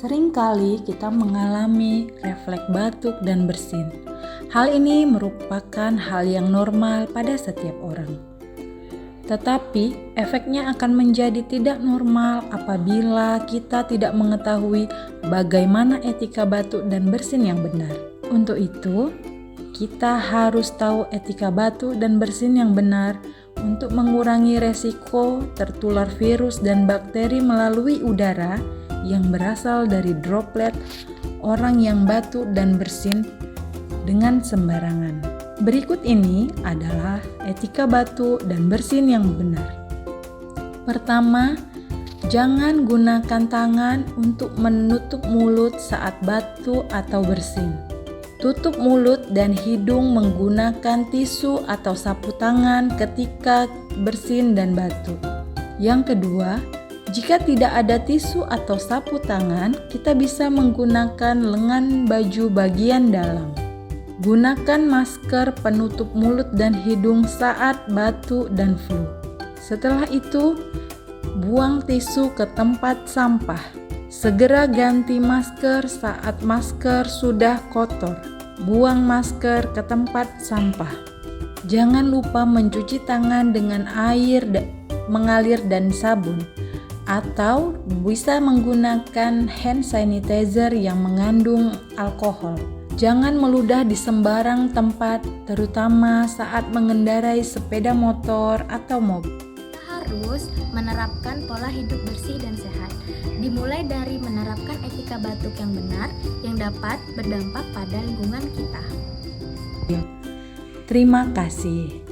Seringkali kita mengalami refleks batuk dan bersin. Hal ini merupakan hal yang normal pada setiap orang. Tetapi efeknya akan menjadi tidak normal apabila kita tidak mengetahui bagaimana etika batuk dan bersin yang benar. Untuk itu, kita harus tahu etika batuk dan bersin yang benar untuk mengurangi resiko tertular virus dan bakteri melalui udara yang berasal dari droplet orang yang batuk dan bersin dengan sembarangan. Berikut ini adalah etika batuk dan bersin yang benar. Pertama, jangan gunakan tangan untuk menutup mulut saat batuk atau bersin. Tutup mulut dan hidung menggunakan tisu atau sapu tangan ketika bersin dan batuk. Yang kedua, jika tidak ada tisu atau sapu tangan, kita bisa menggunakan lengan baju bagian dalam. Gunakan masker penutup mulut dan hidung saat batuk dan flu. Setelah itu, buang tisu ke tempat sampah. Segera ganti masker saat masker sudah kotor. Buang masker ke tempat sampah. Jangan lupa mencuci tangan dengan air mengalir dan sabun, atau bisa menggunakan hand sanitizer yang mengandung alkohol. Jangan meludah di sembarang tempat, terutama saat mengendarai sepeda motor atau mobil. Kita harus menerapkan pola hidup bersih dan sehat. Dimulai dari menerapkan etika batuk yang benar yang dapat berdampak pada lingkungan kita. Terima kasih.